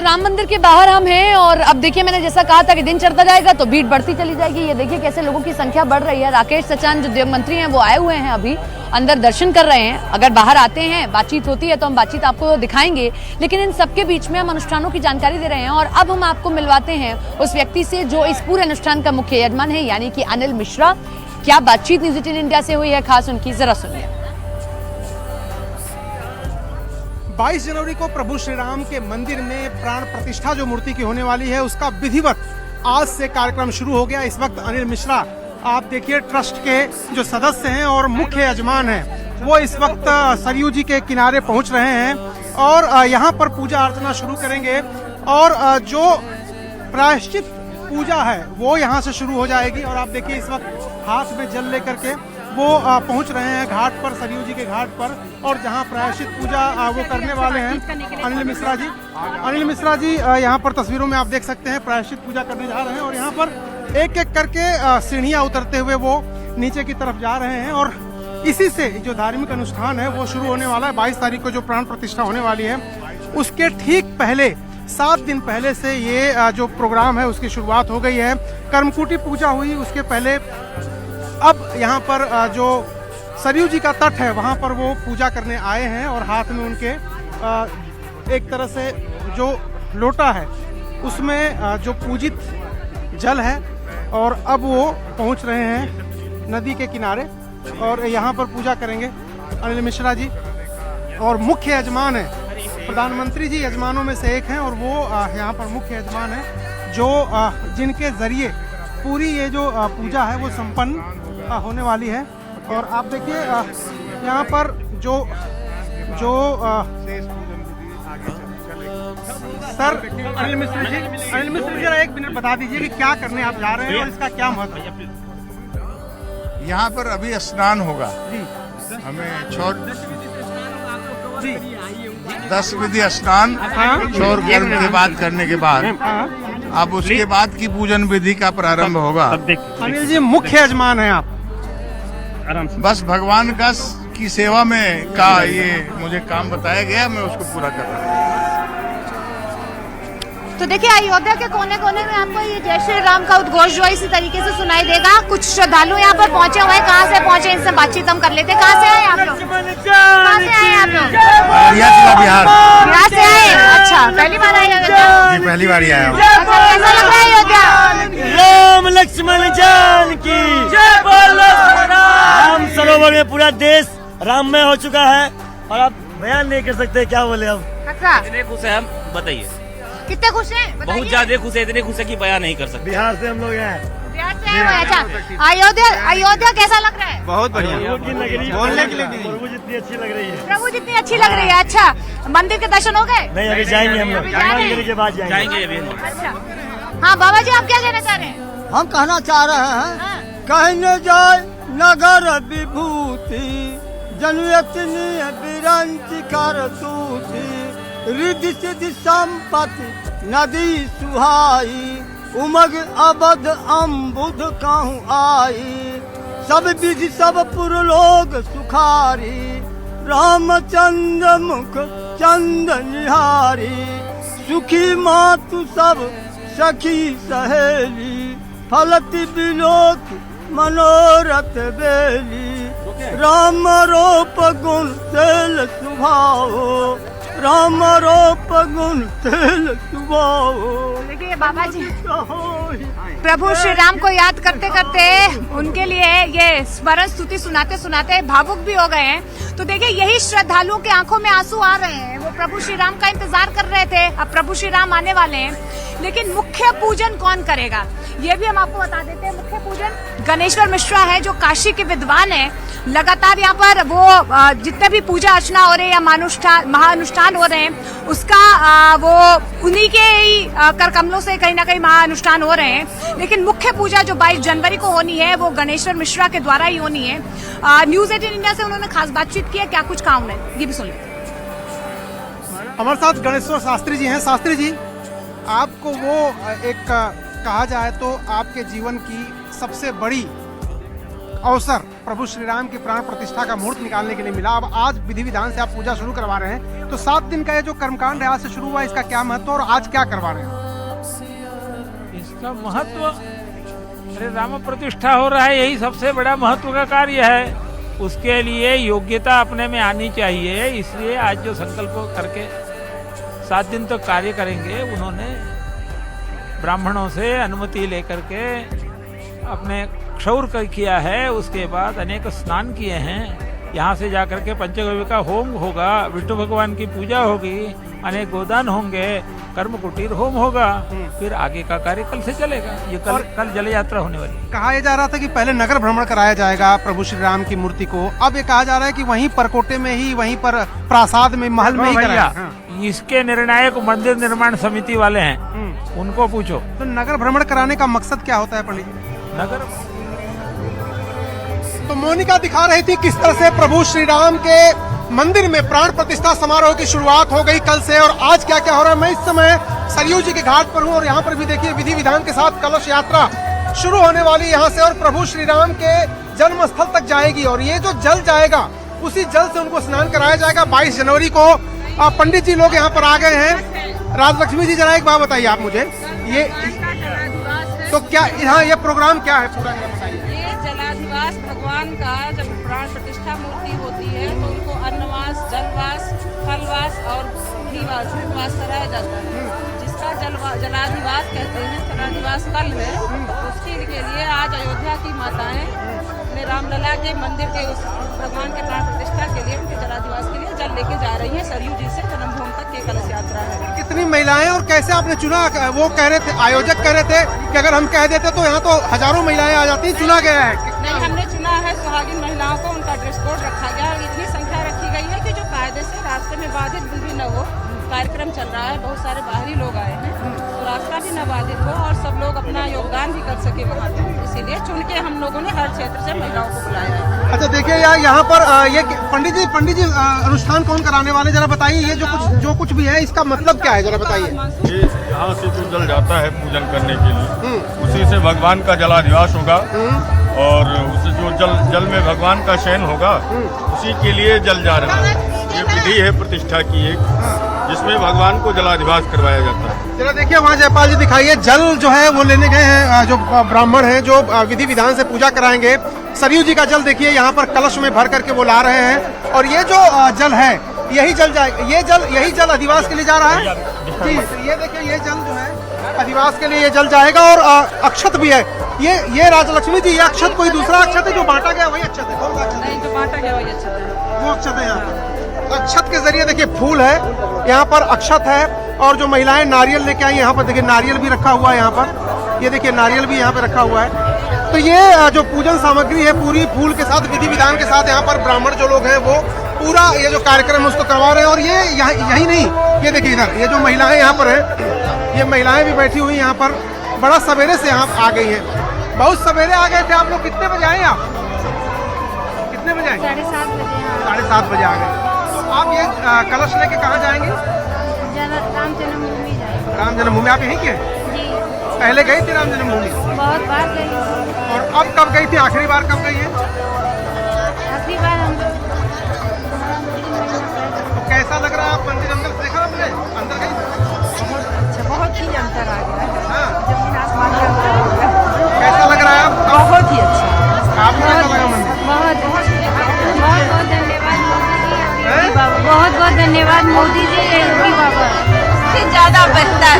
राम मंदिर के बाहर हम हैं और अब देखिए मैंने जैसा कहा था कि दिन चढ़ता जाएगा तो भीड़ बढ़ती चली जाएगी। ये देखिए कैसे लोगों की संख्या बढ़ रही है। राकेश सचान जो देव मंत्री हैं वो आए हुए हैं, अभी अंदर दर्शन कर रहे हैं। अगर बाहर आते हैं बातचीत होती है तो हम बातचीत आपको दिखाएंगे, लेकिन इन सबके बीच में हम अनुष्ठानों की जानकारी दे रहे हैं। और अब हम आपको मिलवाते हैं उस व्यक्ति से जो इस पूरे अनुष्ठान का मुख्य यजमान है, यानी कि अनिल मिश्रा। क्या बातचीत न्यूज़ 18 इंडिया से हुई है खास उनकी, जरा सुनिए। 22 जनवरी को प्रभु श्री राम के मंदिर में प्राण प्रतिष्ठा जो मूर्ति की होने वाली है उसका विधिवत आज से कार्यक्रम शुरू हो गया। इस वक्त अनिल मिश्रा आप देखिए ट्रस्ट के जो सदस्य हैं और मुख्य यजमान हैं वो इस वक्त सरयू जी के किनारे पहुंच रहे हैं और यहाँ पर पूजा अर्चना शुरू करेंगे। और जो प्रायश्चित पूजा है वो यहाँ से शुरू हो जाएगी। और आप देखिए इस वक्त हाथ में जल लेकर के वो पहुंच रहे हैं घाट पर, सरयू जी के घाट पर, और जहां प्रायश्चित पूजा वो करने वाले हैं अनिल मिश्रा जी। अनिल मिश्रा जी यहां पर तस्वीरों में आप देख सकते हैं प्रायश्चित पूजा करने जा रहे हैं और यहां पर एक एक करके सीढ़ियां उतरते हुए वो नीचे की तरफ जा रहे हैं। और इसी से जो धार्मिक अनुष्ठान है वो शुरू होने वाला है। 22 तारीख को जो प्राण प्रतिष्ठा होने वाली है उसके ठीक पहले 7 दिन पहले से ये जो प्रोग्राम है उसकी शुरुआत हो गई है। कर्मकुटी पूजा हुई, उसके पहले अब यहाँ पर जो सरयू जी का तट है वहाँ पर वो पूजा करने आए हैं और हाथ में उनके एक तरह से जो लोटा है उसमें जो पूजित जल है और अब वो पहुँच रहे हैं नदी के किनारे और यहाँ पर पूजा करेंगे अनिल मिश्रा जी। और मुख्य यजमान है, प्रधानमंत्री जी यजमानों में से एक हैं और वो यहाँ पर मुख्य यजमान है जो जिनके जरिए पूरी ये जो पूजा है वो संपन्न होने वाली है। और आप देखिए यहाँ पर जो सर अनिल मिश्रा जी एक मिनट बता दीजिए कि क्या करने आप जा रहे हैं और इसका क्या महत्व है। यहाँ पर अभी स्नान होगा जी। हमें 10 विधि स्नान चौर कर्म के बाद करने के बाद अब उसके बाद की पूजन विधि का प्रारंभ होगा। अनिल जी मुख्य यजमान है आप, बस भगवान का की सेवा में का ये मुझे काम बताया गया, मैं उसको पूरा कर रहा हूँ। तो देखिए अयोध्या के कोने कोने में आपको ये जय श्री राम का उद्घोष जो है इसी तरीके से सुनाई देगा। कुछ श्रद्धालु यहाँ पर पहुंचे हुए हैं। कहाँ से पहुंचे इनसे बातचीत हम कर लेते हैं। कहाँ से आए आप लोग? कहाँ से आए आप लोग? बिहार। बिहार से आए? अच्छा, पहली बार आए अयोध्या? जी पहली बार आया हूँ। कैसा लग रहा है अयोध्या? राम लक्ष्मण जानकी जय बोलो। राम सरोवर में पूरा देश राममय हो चुका है और आप बयान नहीं कर सकते क्या बोले अब। अच्छा, इतने खुश है हम, बताइए कितने खुश हैं? बहुत ज्यादा खुश है, इतने खुश है कि बयान नहीं कर सकते। बिहार से हम लोग हैं। बिहार से आए हुए। अच्छा, अयोध्या कैसा लग रहा है? बहुत बढ़िया बोलने के लिए प्रभु जितनी अच्छी लग रही है। प्रभु जितनी अच्छी लग रही है। अच्छा, मंदिर के दर्शन हो गए? नहीं अभी जाएंगे हम लोग, मंदिर के बाद जाएंगे अभी। अच्छा, हाँ बाबा जी आप क्या कहना चाह रहे हैं? हम कहना चाह रहे हैं हाँ। कहने जाए नगर विभूति जनयतनी विरंच कर दूती रिद्धि सिद्धि संपत्ति नदी सुहाई उमग अबध अम्बुध कहूँ आई सब विधि सब पुरलोक सुखारी रामचंद्र मुख चंद निहारी सुखी मातु सब सखी सहेली फलति बिलोक मनोरथ बेली राम रूप गुण तेल सुभाओ राम रूप गुण तेल सुभाओ। देखिए बाबा जी प्रभु श्री राम को याद करते करते उनके लिए ये स्मरण स्तुति सुनाते सुनाते भावुक भी हो गए हैं। तो देखिए यही श्रद्धालुओं के आंखों में आंसू आ रहे हैं। वो प्रभु श्री राम का इंतजार कर रहे थे, अब प्रभु श्री राम आने वाले हैं। लेकिन मुख्य पूजन कौन करेगा ये भी हम आपको बता देते हैं। मुख्य पूजन गणेश्वर मिश्रा है जो काशी के विद्वान है। लगातार यहाँ पर वो जितने भी पूजा अर्चना हो रहे हैं या महाअनुष्ठान हो रहे हैं उसका वो उन्हीं के ही कर कमलों से कहीं ना कहीं महाअनुष्ठान हो रहे हैं। लेकिन मुख्य पूजा जो 22 जनवरी को होनी है वो गणेश्वर मिश्रा के द्वारा ही होनी है। न्यूज़ 18 इंडिया से उन्होंने खास बातचीत की है। क्या कुछ कहा उन्होंने ये भी सुन लीजिए। हमारे साथ गणेश्वर शास्त्री जी हैं। शास्त्री जी आपको वो एक कहा जाए तो आपके जीवन की सबसे बड़ी अवसर प्रभु श्री राम की प्राण प्रतिष्ठा का मुहूर्त निकालने के लिए मिला। अब आज विधि विधान से आप पूजा शुरू करवा रहे हैं, तो 7 दिन का ये जो कर्मकांड है आज से शुरू हुआ, इसका क्या महत्व और आज क्या करवा रहे हैं? इसका महत्व, अरे राम प्रतिष्ठा हो रहा है, यही सबसे बड़ा महत्व का कार्य है। उसके लिए योग्यता अपने में आनी चाहिए, इसलिए आज जो संकल्प करके 7 दिन तक कार्य करेंगे, उन्होंने ब्राह्मणों से अनुमति लेकर के अपने क्षौर किया है। उसके बाद अनेक स्नान किए हैं। यहाँ से जाकर के पंचगव्य का होम होगा, विष्णु भगवान की पूजा होगी, अनेक गोदान होंगे, कर्म कुटीर होम होगा, फिर आगे का कार्य कल से चलेगा। ये कल जल यात्रा होने वाली है। कहा जा रहा था कि पहले नगर भ्रमण कराया जाएगा प्रभु श्री राम की मूर्ति को, अब ये कहा जा रहा है कि वहीं परकोटे में ही, वहीं पर प्रासाद में, महल में ही कराया। इसके निर्णायक मंदिर निर्माण समिति वाले हैं, उनको पूछो। तो नगर भ्रमण कराने का मकसद क्या होता है पंडित जी? नगर तो मोनिका दिखा रही थी किस तरह से प्रभु श्री राम के मंदिर में प्राण प्रतिष्ठा समारोह की शुरुआत हो गई कल से, और आज क्या क्या हो रहा है। मैं इस समय सरयू जी के घाट पर हूँ और यहाँ पर भी देखिए विधि विधान के साथ कलश यात्रा शुरू होने वाली यहाँ से, और प्रभु श्री राम के जन्म स्थल तक जाएगी। और ये जो जल जाएगा, उसी जल से उनको स्नान कराया जाएगा। 22 जनवरी को पंडित जी लोग यहाँ पर आ गए हैं। राजलक्ष्मी जी, जरा एक बात बताइए आप मुझे, ये तो क्या यहाँ ये प्रोग्राम क्या है पूरा, ये जलाधिवास भगवान का जब प्राण प्रतिष्ठा मूर्ति होती है तो उनको अन्नवास, जलवास, फलवास और घीवास, उपवास कराया जाता है, जिसका जलाधिवास कहते हैं। जलाधिवास कल है, उसके लिए आज अयोध्या की माताएं अपने रामलला के मंदिर के उस भगवान के प्राण प्रतिष्ठा के लिए, उनके जलाधिवास के लिए जल लेके जा रही है। सरयू जी से जन्मभूमि तक की कलश यात्रा है। कितनी महिलाएं और कैसे आपने चुना? वो कह रहे थे, आयोजक कह रहे थे कि अगर हम कह देते तो यहाँ तो हजारों महिलाएं आ जाती। चुना गया है? नहीं, हमने चुना है सुहागिन महिलाओं को, उनका ड्रेस कोड रखा गया और इतनी संख्या रखी गई है कि जो कायदे से रास्ते में बाधित भी न हो। कार्यक्रम चल रहा है, बहुत सारे बाहरी लोग आए हैं, तो रास्ता भी न बाधित हो और सब लोग अपना योगदान भी कर सके वहाँ पे, इसीलिए चुन के हम लोगों ने हर क्षेत्र से महिलाओं को बुलाया है। अच्छा देखिए यार, यहाँ पर ये पंडित जी अनुष्ठान कौन कराने वाले, जरा बताइए। ये जो कुछ भी है, इसका मतलब क्या है, जरा बताइए। ये यहाँ से जो जल जाता है पूजन करने के लिए, उसी से भगवान का जलाधिवास होगा, और उसे जो जल में भगवान का शयन होगा, उसी के लिए जल जा रहा है। ये विधि है प्रतिष्ठा की एक, जिसमें भगवान को जलाधिवास करवाया जाता है। जरा देखिए वहाँ जयपाल जी दिखाइए, जल जो है वो लेने गए हैं जो ब्राह्मण हैं, जो विधि विधान से पूजा कराएंगे। सरयू जी का जल देखिए यहाँ पर कलश में भर करके वो ला रहे हैं, और ये जो जल है यही जल जाएगा, यही जल अधिवास के लिए जा रहा है जी। ये देखिए, ये जल जो है अधिवास के लिए ये जल जाएगा, और अक्षत भी है। ये राजलक्ष्मी जी, ये अक्षत कोई दूसरा अक्षत है जो बांटा गया, वही अक्षत है? कौन सा अक्षत है? जो बांटा गया वही अक्षत है, वो अक्षत है। यहाँ पर अक्षत के जरिए देखिए फूल है, यहाँ पर अक्षत है, और जो महिलाएं नारियल लेके आई, यहाँ पर देखिए नारियल भी रखा हुआ है। यहाँ पर ये देखिए नारियल भी यहाँ पे रखा हुआ है। तो ये जो पूजन सामग्री है पूरी फूल के साथ, विधि विधान के साथ, यहाँ पर ब्राह्मण जो लोग हैं वो पूरा ये जो कार्यक्रम है उसको करवा रहे हैं। और ये यही नहीं, ये देखिए इधर ये जो महिलाएं यहाँ पर है, ये महिलाएं भी बैठी हुई यहाँ पर, बड़ा सवेरे से यहाँ आ गई है। बहुत सवेरे आ गए थे आप लोग। कितने बजे आए आप? कितने बजे आए? 7:30 बजे। 7:30 बजे आ गए। तो आप ये कलश लेके कहाँ जाएंगे? राम जन्मभूमि जाएंगे। राम जन्मभूमि आप यहीं के? जी। पहले गई थी राम जन्मभूमि? बहुत बार गई। और अब कब गई थी? आखिरी बार कब गई है? आखिरी बार हम तो कैसा लग रहा है? आप मंदिर अंदर से देखा आपने? अंदर गई? अच्छा, बहुत ही अंतर आ गया है। हाँ। जमीन आसमान का अंतर हो गया। कैसा लग रहा है आप? बहुत ही अच्छा। आपको कैसा लगा मंदिर? बहुत बहुत धन्यवाद मोदी जी, बहुत बहुत धन्यवाद मोदी जी, योगी बाबा। इससे ज्यादा बेहतर,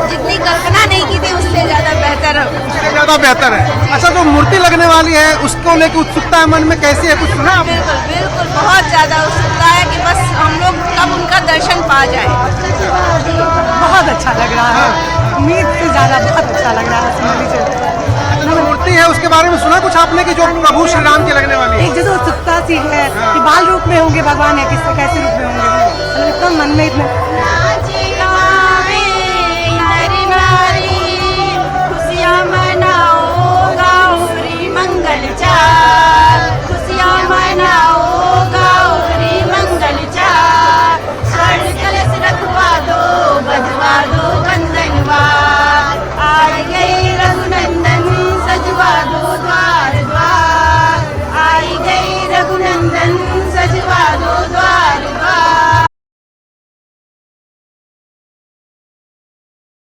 जितनी कल्पना नहीं की थी उससे ज्यादा बेहतर, उससे ज्यादा बेहतर है। अच्छा, जो मूर्ति लगने वाली है उसको लेकर उत्सुकता है मन में, कैसी है, कुछ सुना आपने? बिल्कुल बिल्कुल, बहुत ज्यादा उत्सुकता है कि बस हम लोग कब उनका दर्शन पा जाए। बहुत अच्छा लग रहा है, उम्मीद से ज्यादा बहुत अच्छा लग रहा है। जो मूर्ति है उसके बारे में सुना कुछ आपने कि जो प्रभु श्री राम की लगने वाली है? एक जैसे उत्सुकता सी है कि बाल रूप में होंगे भगवान, या किस कैसे रूप में होंगे, इतना मन में इतना